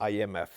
IMF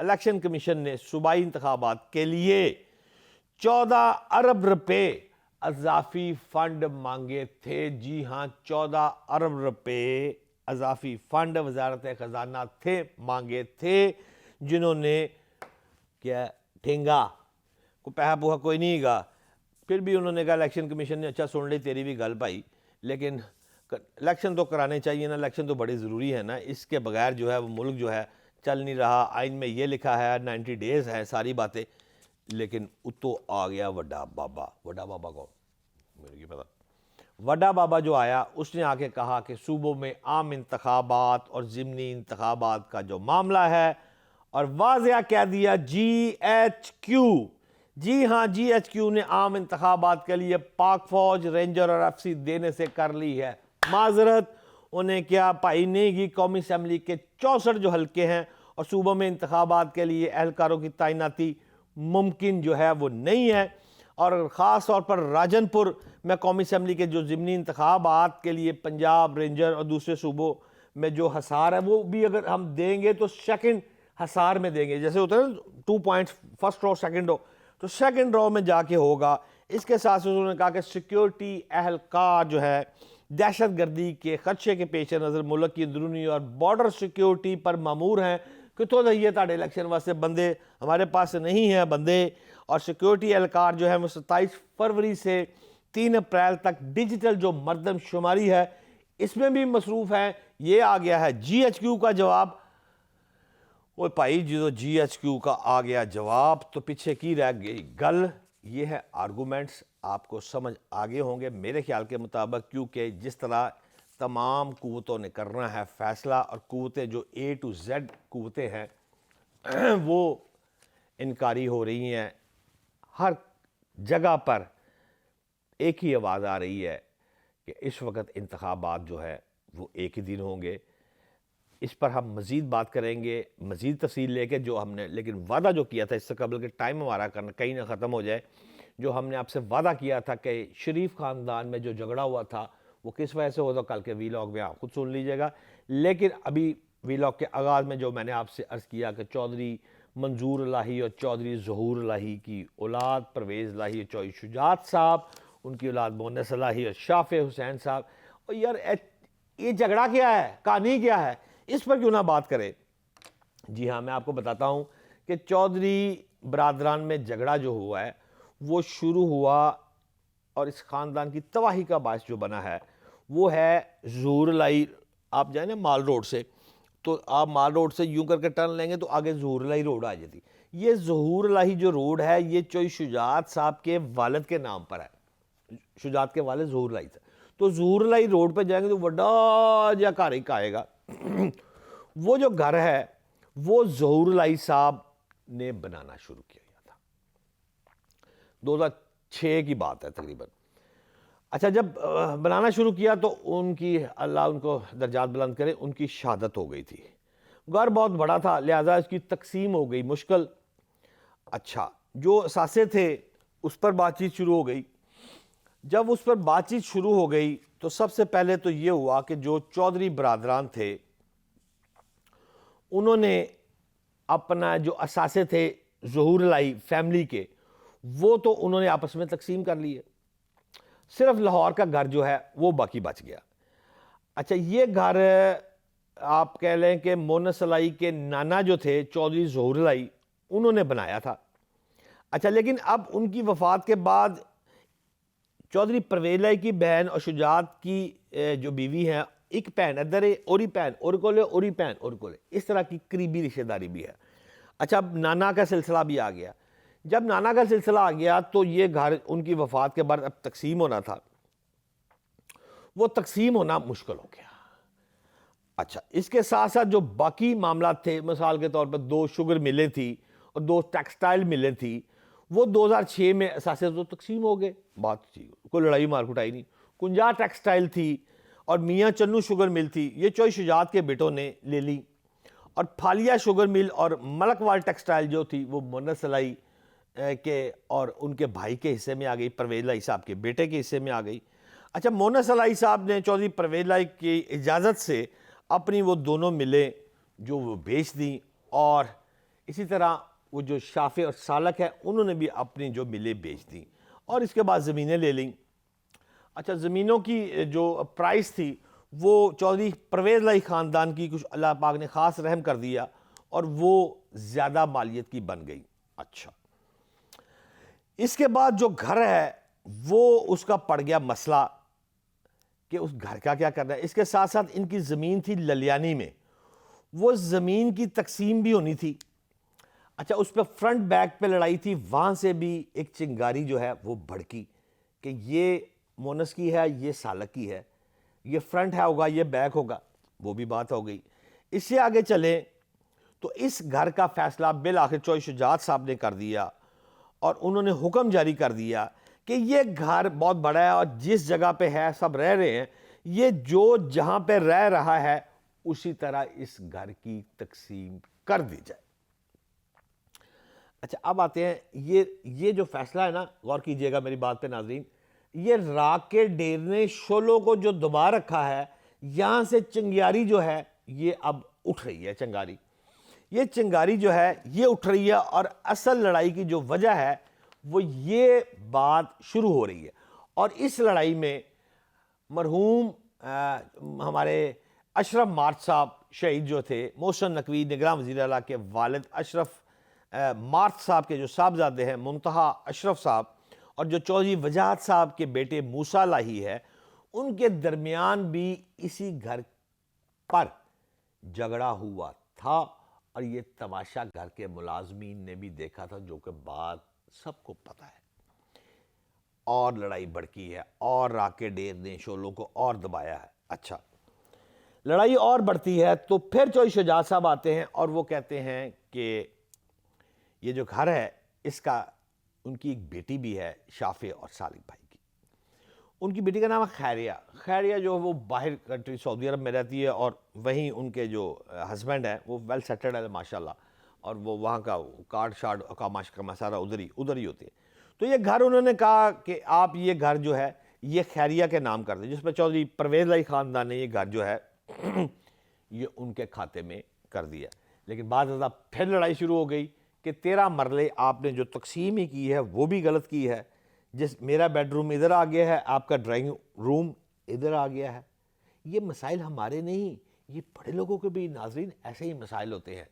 election commission نے صوبائی انتخابات کے لیے 14 ارب روپے اضافی فنڈ مانگے تھے. جی ہاں، 14 ارب روپے اضافی فنڈ وزارت خزانہ تھے مانگے تھے، جنہوں نے کیا ٹھینگا کو پیسہ پوہا کوئی نہیں گا. پھر بھی انہوں نے کہا الیکشن کمیشن نے اچھا سن لی تیری بھی گل بھائی، لیکن الیکشن تو کرانے چاہیے نا، الیکشن تو بڑی ضروری ہے نا، اس کے بغیر جو ہے وہ ملک جو ہے چل نہیں رہا. آئین میں یہ لکھا ہے 90 ڈیز ہے ساری باتیں، لیکن اتو آ گیا وڈا بابا. وڈا بابا کو میرے کی پتا، وڈا بابا جو آیا اس نے آ کے کہا کہ صوبوں میں عام انتخابات اور ضمنی انتخابات کا جو معاملہ ہے، اور واضح کہہ دیا جی ایچ کیو. جی ہاں، جی ایچ کیو نے عام انتخابات کے لیے پاک فوج، رینجر اور ایف سی دینے سے کر لی ہے معذرت. انہیں کیا پائی نہیں گی قومی اسمبلی کے 64 جو حلقے ہیں اور صوبوں میں انتخابات کے لیے اہلکاروں کی تعیناتی ممکن جو ہے وہ نہیں ہے. اور خاص طور پر راجن پور میں قومی اسمبلی کے جو ضمنی انتخابات کے لیے پنجاب، رینجر اور دوسرے صوبوں میں جو حصار ہے وہ بھی اگر ہم دیں گے تو سیکنڈ حصار میں دیں گے، جیسے ہوتا ہے نا 2 points first row second row, تو سیکنڈ رو میں جا کے ہوگا. اس کے ساتھ انہوں نے کہا کہ سیکیورٹی اہلکار جو ہے دہشت گردی کے خدشے کے پیش نظر ملک کی اندرونی اور بارڈر سیکیورٹی پر مامور ہیں. کتوں دئیے تاڑے الیکشن واسطے بندے، ہمارے پاس نہیں ہیں بندے. اور سیکیورٹی اہلکار جو ہے وہ 27 فروری سے 3 اپریل تک ڈیجیٹل جو مردم شماری ہے اس میں بھی مصروف ہیں. یہ آ گیا ہے جی ایچ کیو کا جواب. وہ بھائی جو جی ایچ کیو کا آ گیا جواب تو پیچھے کی رہ گئی گل. یہ ہے آرگومنٹس، آپ کو سمجھ آگے ہوں گے میرے خیال کے مطابق، کیونکہ جس طرح تمام قوتوں نے کرنا ہے فیصلہ، اور قوتیں جو اے ٹو زیڈ قوتیں ہیں وہ انکاری ہو رہی ہیں. ہر جگہ پر ایک ہی آواز آ رہی ہے کہ اس وقت انتخابات جو ہے وہ ایک ہی دن ہوں گے. اس پر ہم مزید بات کریں گے، مزید تفصیل لے کے، جو ہم نے لیکن وعدہ جو کیا تھا اس سے قبل کہ ٹائم ہمارا کرنا کہیں نہ ختم ہو جائے، جو ہم نے آپ سے وعدہ کیا تھا کہ شریف خاندان میں جو جھگڑا ہوا تھا وہ کس وجہ سے ہوا تھا، کل کے ویلاگ میں آپ خود سن لیجئے گا. لیکن ابھی ویلاگ کے آغاز میں جو میں نے آپ سے عرض کیا کہ چودھری منظور الہی اور چودھری ظہور الہی کی اولاد پرویز الہی اور چودھری شجاعت صاحب، ان کی اولاد مونس الہی اور شافع حسین صاحب. اور یار یہ جھگڑا کیا ہے، کہانی کیا ہے، اس پر کیوں نہ بات کرے. جی ہاں، میں آپ کو بتاتا ہوں کہ چودھری برادران میں جھگڑا جو ہوا ہے وہ شروع ہوا، اور اس خاندان کی تباہی کا باعث جو بنا ہے وہ ہے ظہور الہی. آپ جائیں نا مال روڈ سے، تو آپ مال روڈ سے یوں کر کے ٹرن لیں گے تو آگے ظہور الہی روڈ آ جاتی. یہ ظہور الہی جو روڈ ہے یہ چودھری شجاعت صاحب کے والد کے نام پر ہے. شجاعت کے والد ظہور الہی تھے، تو ظہور الہی روڈ پہ جائیں گے تو بڑا جا گھر ایک آئے گا. وہ جو گھر ہے وہ ظہور الہی صاحب نے بنانا شروع کیا تھا، 2006 کی بات ہے تقریباً. اچھا، جب بنانا شروع کیا تو ان کی، اللہ ان کو درجات بلند کرے، ان کی شہادت ہو گئی تھی. گھر بہت بڑا تھا لہٰذا اس کی تقسیم ہو گئی مشکل. اچھا، جو اثاثے تھے اس پر بات چیت شروع ہو گئی. جب اس پر بات چیت شروع ہو گئی تو سب سے پہلے تو یہ ہوا کہ جو چودھری برادران تھے انہوں نے اپنا جو اثاثے تھے ظہور الہی فیملی کے، وہ تو انہوں نے آپس میں تقسیم کر لیے. صرف لاہور کا گھر جو ہے وہ باقی بچ گیا. اچھا، یہ گھر آپ کہہ لیں کہ مونس الہی کے نانا جو تھے چودھری ظہور الہی انہوں نے بنایا تھا. اچھا، لیکن اب ان کی وفات کے بعد چودھری پرویز الہی کی بہن اور شجاعت کی جو بیوی ہیں، ایک پہن ادھر ہے، اوری پہن اور کولے، اوری پہن اور کولے، اس طرح کی قریبی رشتہ داری بھی ہے. اچھا، اب نانا کا سلسلہ بھی آ گیا. جب نانا کا سلسلہ آ گیا تو یہ گھر ان کی وفات کے بعد اب تقسیم ہونا تھا، وہ تقسیم ہونا مشکل ہو گیا. اچھا، اس کے ساتھ ساتھ جو باقی معاملات تھے، مثال کے طور پر 2 شوگر ملیں تھی اور 2 ٹیکسٹائل ملیں تھی، وہ 2006 میں اثاثے تو تقسیم ہو گئے. بات تھی کوئی لڑائی مار کٹائی نہیں. 51 ٹیکسٹائل تھی اور میاں چنو شوگر مل تھی، یہ چودھری شجاعت کے بیٹوں نے لے لی. اور پھالیا شوگر مل اور ملک وال ٹیکسٹائل جو تھی وہ مونس الہی کے اور ان کے بھائی کے حصے میں آ گئی، پرویز الہی صاحب کے بیٹے کے حصے میں آ گئی. اچھا، مونس الہی صاحب نے چودھری پرویز الہی کی اجازت سے اپنی وہ دونوں ملیں جو وہ بیچ دیں، اور اسی طرح وہ جو شافع اور سالک ہے انہوں نے بھی اپنی جو ملیں بیچ دیں اور اس کے بعد زمینیں لے لیں. اچھا زمینوں کی جو پرائس تھی وہ چودھری پرویز لائی خاندان کی کچھ اللہ پاک نے خاص رحم کر دیا اور وہ زیادہ مالیت کی بن گئی. اچھا اس کے بعد جو گھر ہے وہ اس کا پڑ گیا مسئلہ کہ اس گھر کا کیا کرنا ہے. اس کے ساتھ ساتھ ان کی زمین تھی للیانی میں, وہ زمین کی تقسیم بھی ہونی تھی. اچھا اس پہ فرنٹ بیک پہ لڑائی تھی, وہاں سے بھی ایک چنگاری جو ہے وہ بھڑکی کہ یہ مونس کی ہے یہ سالک کی ہے, یہ فرنٹ ہے ہوگا یہ بیک ہوگا, وہ بھی بات ہو گئی. اس سے آگے چلیں تو اس گھر کا فیصلہ بالآخر چوہدری شجاعت صاحب نے کر دیا اور انہوں نے حکم جاری کر دیا کہ یہ گھر بہت بڑا ہے اور جس جگہ پہ ہے سب رہ رہے ہیں, یہ جو جہاں پہ رہ رہا ہے اسی طرح اس گھر کی تقسیم کر دی جائے. اچھا اب آتے ہیں یہ جو فیصلہ ہے نا, غور کیجئے گا میری بات پہ ناظرین, یہ راک کے ڈیر نے شولوں کو جو دبا رکھا ہے, یہاں سے چنگیاری جو ہے یہ اب اٹھ رہی ہے. یہ چنگاری جو ہے یہ اٹھ رہی ہے اور اصل لڑائی کی جو وجہ ہے وہ یہ بات شروع ہو رہی ہے. اور اس لڑائی میں مرحوم ہمارے اشرف مارچ صاحب شہید جو تھے, محسن نقوی نگراں وزیر اعلیٰ کے والد اشرف مارچ صاحب کے جو صاحبزادے ہیں منتہا اشرف صاحب, اور جو چودھری وجاہت صاحب کے بیٹے موسیٰ لاہی ہے, ان کے درمیان بھی اسی گھر پر جھگڑا ہوا تھا. اور یہ تماشا گھر کے ملازمین نے بھی دیکھا تھا, جو کہ بات سب کو پتہ ہے. اور لڑائی بڑھکی ہے اور راکے ڈیر نے شولوں کو اور دبایا ہے. اچھا لڑائی اور بڑھتی ہے تو پھر چوہدری شجاعت صاحب آتے ہیں اور وہ کہتے ہیں کہ یہ جو گھر ہے اس کا, ان کی ایک بیٹی بھی ہے شافع اور سالک بھائی کی. ان کی بیٹی کا نام ہے خیریہ. خیریہ جو وہ باہر کنٹری سعودی عرب میں رہتی ہے اور وہیں ان کے جو ہسبینڈ ہیں وہ ویل سیٹلڈ ہے ماشاءاللہ, اور وہ وہاں کا کارڈ شارڈ کا مسارہ ادھر ہی ہوتے ہیں. تو یہ گھر انہوں نے کہا کہ آپ یہ گھر جو ہے یہ خیریہ کے نام کر دیں, جس پہ چودھری پرویز لائی خاندان نے یہ گھر جو ہے یہ ان کے کھاتے میں کر دیا. لیکن بعد ازاں پھر لڑائی شروع ہو گئی کہ 13 مرلے آپ نے جو تقسیم ہی کی ہے وہ بھی غلط کی ہے. میرا بیڈ روم ادھر آ گیا ہے, آپ کا ڈرائنگ روم ادھر آ گیا ہے. یہ مسائل ہمارے نہیں, یہ بڑے لوگوں کے بھی ناظرین ایسے ہی مسائل ہوتے ہیں.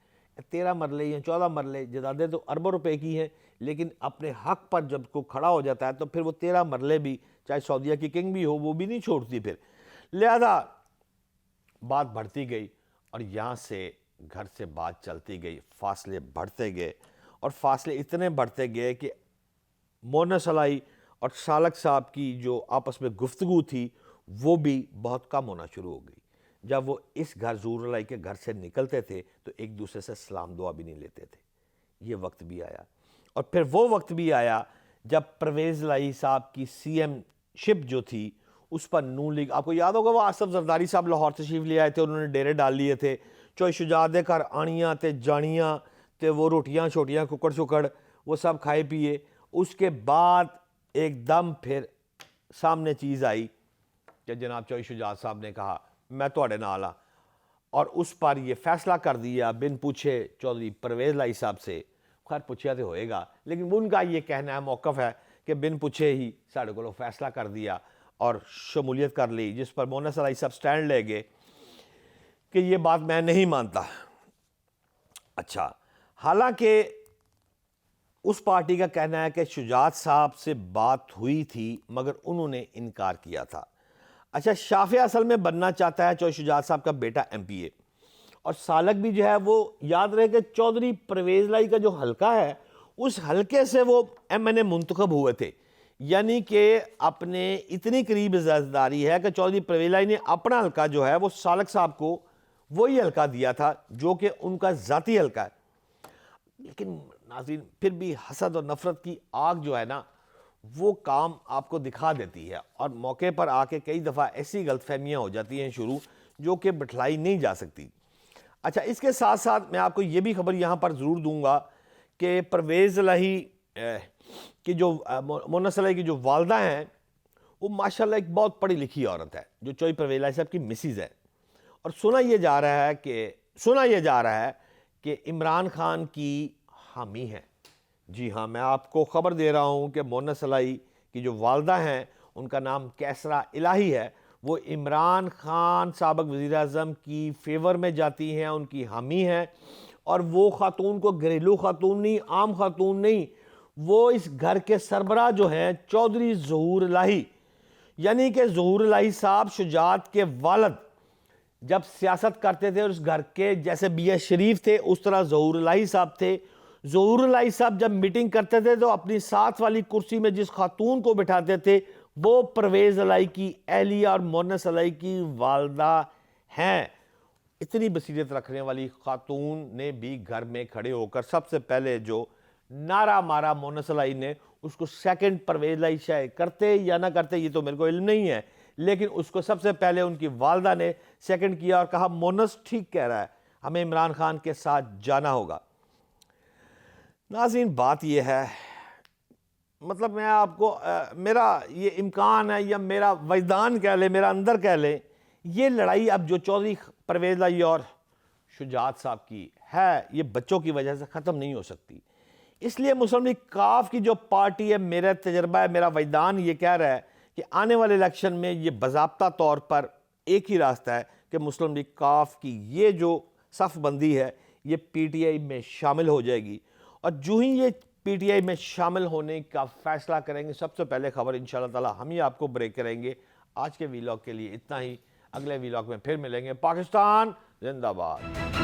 13 مرلے یا 14 مرلے جائیدادیں تو اربوں روپے کی ہیں, لیکن اپنے حق پر جب کو کھڑا ہو جاتا ہے تو پھر وہ 13 مرلے بھی چاہے سعودیہ کی کنگ بھی ہو وہ بھی نہیں چھوڑتی پھر. لہذا بات بڑھتی گئی اور یہاں سے گھر سے بات چلتی گئی, فاصلے بڑھتے گئے اور فاصلے اتنے بڑھتے گئے کہ مونس لائی اور سالک صاحب کی جو آپس میں گفتگو تھی وہ بھی بہت کم ہونا شروع ہو گئی. جب وہ اس گھر ظہور لائی کے گھر سے نکلتے تھے تو ایک دوسرے سے سلام دعا بھی نہیں لیتے تھے. یہ وقت بھی آیا. اور پھر وہ وقت بھی آیا جب پرویز لائی صاحب کی سی ایم شپ جو تھی اس پر نون لیگ, آپ کو یاد ہوگا وہ آصف زرداری صاحب لاہور تشریف لے آئے تھے, انہوں نے ڈیرے ڈال لیے تھے. چوہدری شجاعت دے گھر آنیاں تے جانیاں تے وہ روٹیاں چھوٹیاں ککڑ شکڑ وہ سب کھائے پیے. اس کے بعد ایک دم پھر سامنے چیز آئی کہ جناب چوہدری شجاعت صاحب نے کہا میں تواڈے نال ہاں, اور اس پر یہ فیصلہ کر دیا بن پوچھے چودھری پرویز لائی صاحب سے. خیر پوچھیا تو ہوئے گا, لیکن ان کا یہ کہنا ہے موقف ہے کہ بن پوچھے ہی ساڑھے کو فیصلہ کر دیا اور شمولیت کر لی, جس پر مونس لائی صاحب سٹینڈ لے گئے کہ یہ بات میں نہیں مانتا. اچھا حالانکہ اس پارٹی کا کہنا ہے کہ شجاعت صاحب سے بات ہوئی تھی مگر انہوں نے انکار کیا تھا. اچھا شافع اصل میں بننا چاہتا ہے چوہدری شجاعت صاحب کا بیٹا ایم پی اے, اور سالک بھی جو ہے وہ یاد رہے کہ چودھری پرویز لائی کا جو حلقہ ہے اس حلقے سے وہ ایم این اے منتخب ہوئے تھے. یعنی کہ اپنے اتنی قریب عزاداری ہے کہ چودھری پرویز لائی نے اپنا حلقہ جو ہے وہ سالک صاحب کو وہی حلقہ دیا تھا جو کہ ان کا ذاتی حلقہ ہے. لیکن ناظرین پھر بھی حسد اور نفرت کی آگ جو ہے نا وہ کام آپ کو دکھا دیتی ہے, اور موقع پر آ کے کئی دفعہ ایسی غلط فہمیاں ہو جاتی ہیں شروع جو کہ بٹھلائی نہیں جا سکتی. اچھا اس کے ساتھ ساتھ میں آپ کو یہ بھی خبر یہاں پر ضرور دوں گا کہ پرویز لاہی کی جو مونس لائی کی جو والدہ ہیں وہ ماشاءاللہ ایک بہت پڑھی لکھی عورت ہے جو چوہدری پرویز لائی صاحب کی مسز ہے. اور سنا یہ جا رہا ہے کہ عمران خان کی حامی ہیں۔ جی ہاں، میں آپ کو خبر دے رہا ہوں کہ مونس الائی کی جو والدہ ہیں ان کا نام کیسرا الہی ہے، وہ عمران خان سابق وزیر اعظم کی فیور میں جاتی ہیں، ان کی حامی ہیں، اور وہ خاتون کو گھریلو خاتون نہیں، عام خاتون نہیں، وہ اس گھر کے سربراہ جو ہیں چودھری ظہور الہی، یعنی کہ ظہور الہی صاحب شجاعت کے والد جب سیاست کرتے تھے اور اس گھر کے جیسے بی اے شریف تھے اس طرح ظہور الہی صاحب تھے۔ ظہور الہی صاحب جب میٹنگ کرتے تھے تو اپنی ساتھ والی کرسی میں جس خاتون کو بٹھاتے تھے وہ پرویز الہی کی اہلیہ اور مونس الہی کی والدہ ہیں۔ اتنی بصیرت رکھنے والی خاتون نے بھی گھر میں کھڑے ہو کر سب سے پہلے جو نعرہ مارا مونس الہی نے، اس کو سیکنڈ پرویز الہی شاید کرتے یا نہ کرتے یہ تو میرے کو علم نہیں ہے، لیکن اس کو سب سے پہلے ان کی والدہ نے سیکنڈ کیا اور کہا مونس ٹھیک کہہ رہا ہے، ہمیں عمران خان کے ساتھ جانا ہوگا۔ ناظرین، بات یہ ہے، مطلب میں آپ کو میرا یہ امکان ہے یا میرا وجدان کہہ لیں، میرا اندر کہہ لیں، یہ لڑائی اب جو چودھری پرویز الہی اور شجاعت صاحب کی ہے یہ بچوں کی وجہ سے ختم نہیں ہو سکتی۔ اس لیے مسلم لیگ کاف کی جو پارٹی ہے، میرا تجربہ ہے، میرا وجدان یہ کہہ رہا ہے کہ آنے والے الیکشن میں یہ باضابطہ طور پر ایک ہی راستہ ہے کہ مسلم لیگ کاف کی یہ جو صف بندی ہے یہ پی ٹی آئی میں شامل ہو جائے گی، اور جو ہی یہ پی ٹی آئی میں شامل ہونے کا فیصلہ کریں گے سب سے پہلے خبر انشاءاللہ تعالی ہم ہی آپ کو بریک کریں گے۔ آج کے ویلاگ کے لیے اتنا ہی، اگلے ویلاگ میں پھر ملیں گے۔ پاکستان زندہ باد۔